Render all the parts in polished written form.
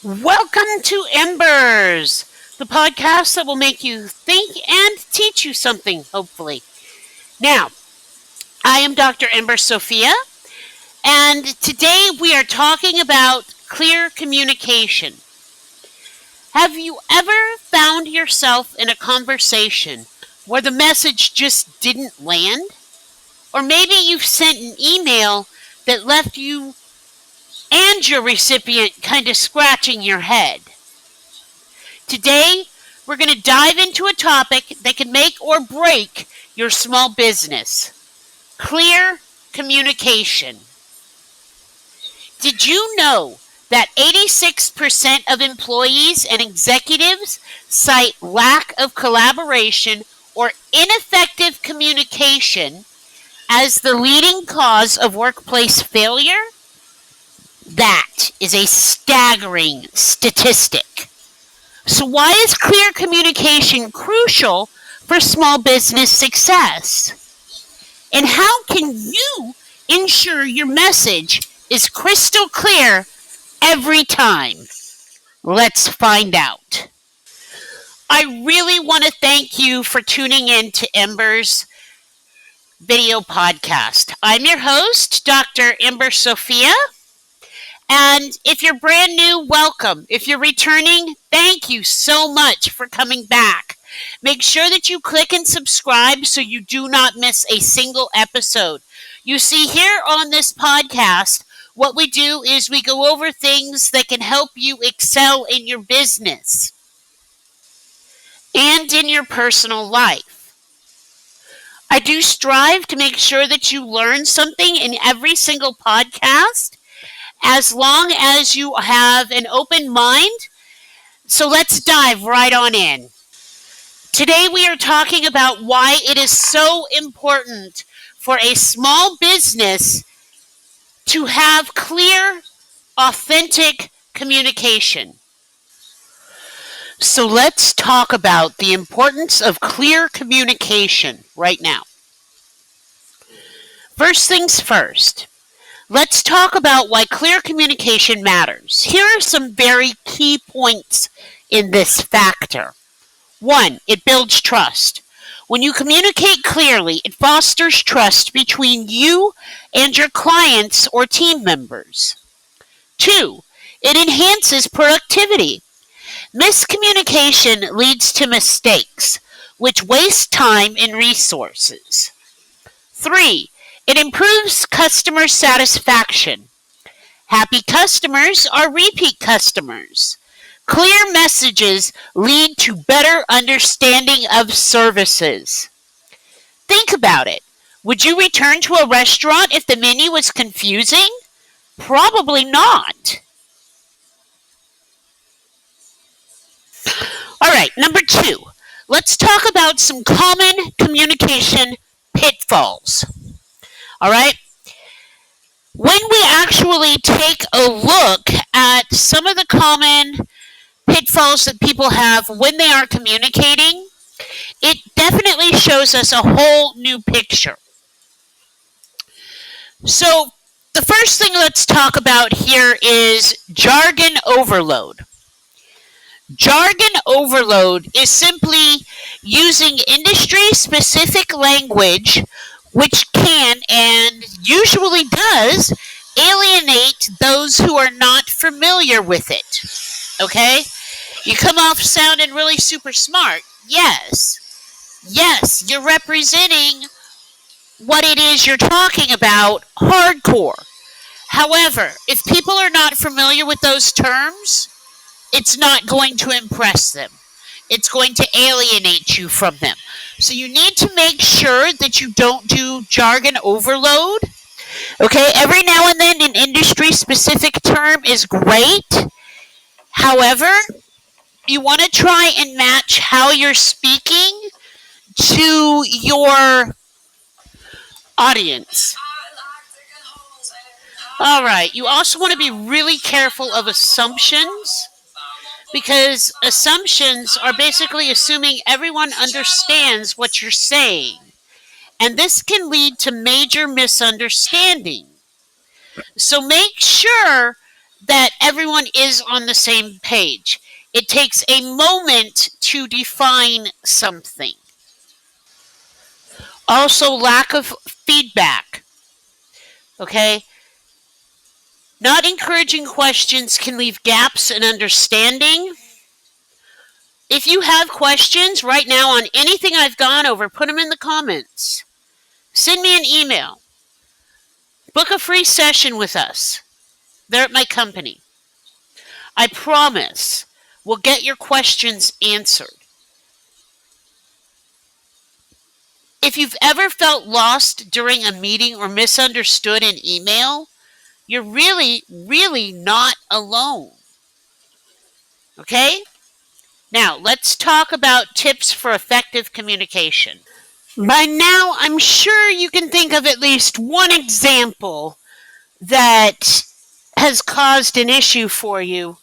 Welcome to Embers, the podcast that will make you think and teach you something, hopefully. Now, I am Dr. Ember Sophia, and today we are talking about clear communication. Have you ever found yourself in a conversation where the message just didn't land? Or maybe you've sent an email that left you and your recipient kind of scratching your head. Today, we're going to dive into a topic that can make or break your small business: clear communication. Did you know that 86% of employees and executives cite lack of collaboration or ineffective communication as the leading cause of workplace failure? That is a staggering statistic. So why is clear communication crucial for small business success? And how can you ensure your message is crystal clear every time? Let's find out. I really want to thank you for tuning in to Ember's video podcast. I'm your host, Dr. Ember Sophia. And if you're brand new, welcome. If you're returning, thank you so much for coming back. Make sure that you click and subscribe so you do not miss a single episode. You see, here on this podcast, what we do is we go over things that can help you excel in your business and in your personal life. I do strive to make sure that you learn something in every single podcast, as long as you have an open mind. So let's dive right on in. Today we are talking about why it is so important for a small business to have clear, authentic communication. So let's talk about the importance of clear communication right now. First things first. Let's talk about why clear communication matters. Here are some very key points in this factor. 1, it builds trust. When you communicate clearly, it fosters trust between you and your clients or team members. 2, it enhances productivity. Miscommunication leads to mistakes, which waste time and resources. 3, it improves customer satisfaction. Happy customers are repeat customers. Clear messages lead to better understanding of services. Think about it. Would you return to a restaurant if the menu was confusing? Probably not. All right, number 2. Let's talk about some common communication pitfalls. All right. When we actually take a look at some of the common pitfalls that people have when they are communicating, it definitely shows us a whole new picture. So, the first thing let's talk about here is jargon overload. Jargon overload is simply using industry-specific language which can and usually does alienate those who are not familiar with it. Okay? You come off sounding really super smart. Yes. Yes, you're representing what it is you're talking about hardcore. However, if people are not familiar with those terms, it's not going to impress them. It's going to alienate you from them. So you need to make sure that you don't do jargon overload. Okay, every now and then an industry-specific term is great. However, you want to try and match how you're speaking to your audience. All right, you also want to be really careful of assumptions, because assumptions are basically assuming everyone understands what you're saying. And this can lead to major misunderstanding. So make sure that everyone is on the same page. It takes a moment to define something. Also, lack of feedback. Okay? Not encouraging questions can leave gaps in understanding. If you have questions right now on anything I've gone over, put them in the comments. Send me an email. Book a free session with us. They're at my company. I promise we'll get your questions answered. If you've ever felt lost during a meeting or misunderstood an email, you're really, really not alone. Okay? Now, let's talk about tips for effective communication. By now, I'm sure you can think of at least one example that has caused an issue for you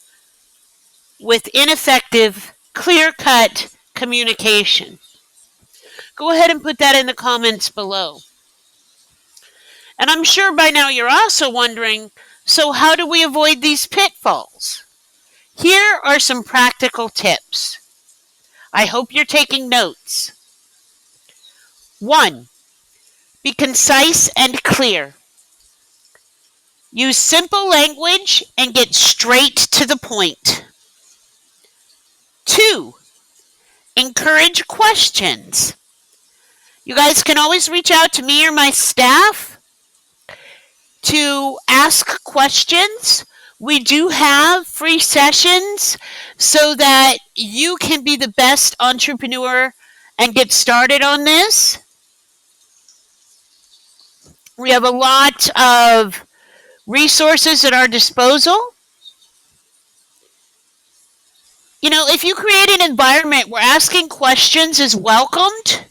with ineffective, clear-cut communication. Go ahead and put that in the comments below. And I'm sure by now you're also wondering, so how do we avoid these pitfalls? Here are some practical tips. I hope you're taking notes. 1. Be concise and clear. Use simple language and get straight to the point. 2. Encourage questions. You guys can always reach out to me or my staff to ask questions. We do have free sessions so that you can be the best entrepreneur and get started on this. We have a lot of resources at our disposal. You know, if you create an environment where asking questions is welcomed,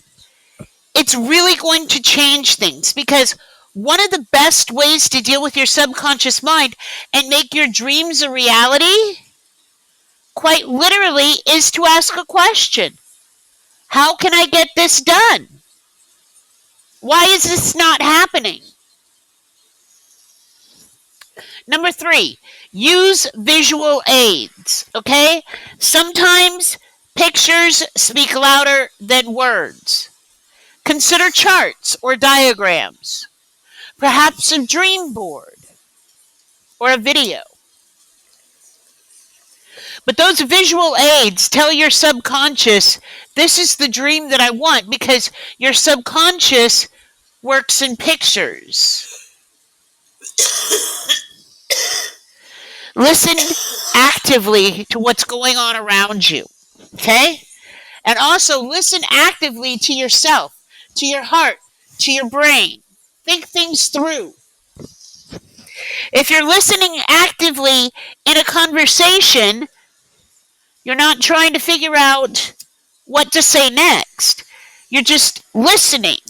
it's really going to change things, because one of the best ways to deal with your subconscious mind and make your dreams a reality, quite literally, is to ask a question. How can I get this done? Why is this not happening? Number 3, use visual aids, okay? Sometimes pictures speak louder than words. Consider charts or diagrams, perhaps a dream board or a video. But those visual aids tell your subconscious, this is the dream that I want, because your subconscious works in pictures. Listen actively to what's going on around you, okay? And also listen actively to yourself, to your heart, to your brain. Think things through. If you're listening actively in a conversation, you're not trying to figure out what to say next. You're just listening,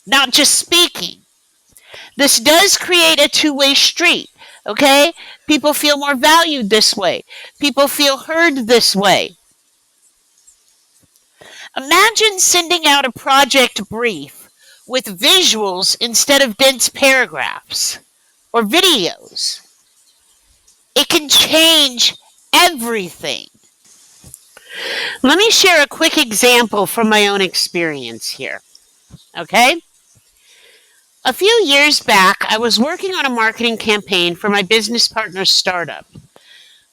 not just speaking. This does create a two-way street, okay? People feel more valued this way. People feel heard this way. Imagine sending out a project brief with visuals instead of dense paragraphs or videos. It can change everything. Let me share a quick example from my own experience here, okay? A few years back, I was working on a marketing campaign for my business partner's startup.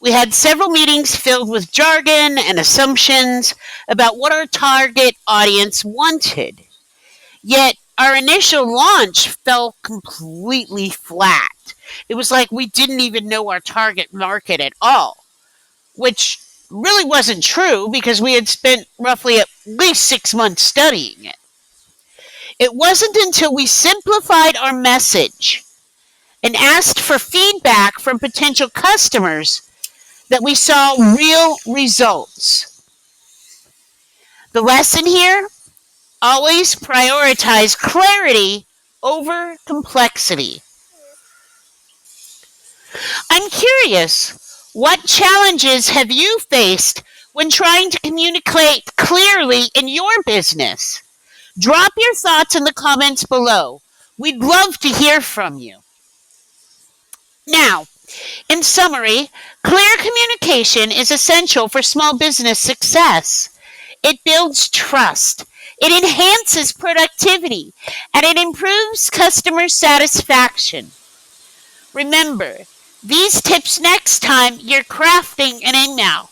We had several meetings filled with jargon and assumptions about what our target audience wanted. Yet, our initial launch fell completely flat. It was like we didn't even know our target market at all, which really wasn't true because we had spent roughly at least 6 months studying it. It wasn't until we simplified our message and asked for feedback from potential customers that we saw real results. The lesson here: always prioritize clarity over complexity. I'm curious, what challenges have you faced when trying to communicate clearly in your business? Drop your thoughts in the comments below. We'd love to hear from you. Now, In summary, clear communication is essential for small business success. It builds trust, it enhances productivity, and it improves customer satisfaction. Remember these tips next time you're crafting an email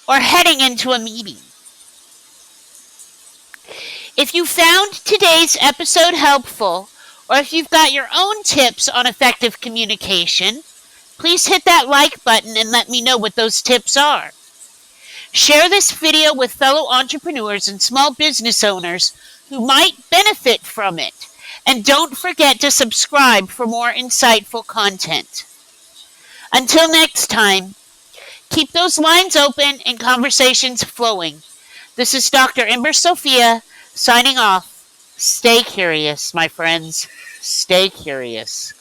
or heading into a meeting. If you found today's episode helpful, or if you've got your own tips on effective communication, please hit that like button and let me know what those tips are. Share this video with fellow entrepreneurs and small business owners who might benefit from it. And don't forget to subscribe for more insightful content. Until next time, keep those lines open and conversations flowing. This is Dr. Ember Sophia signing off. Stay curious, my friends. Stay curious.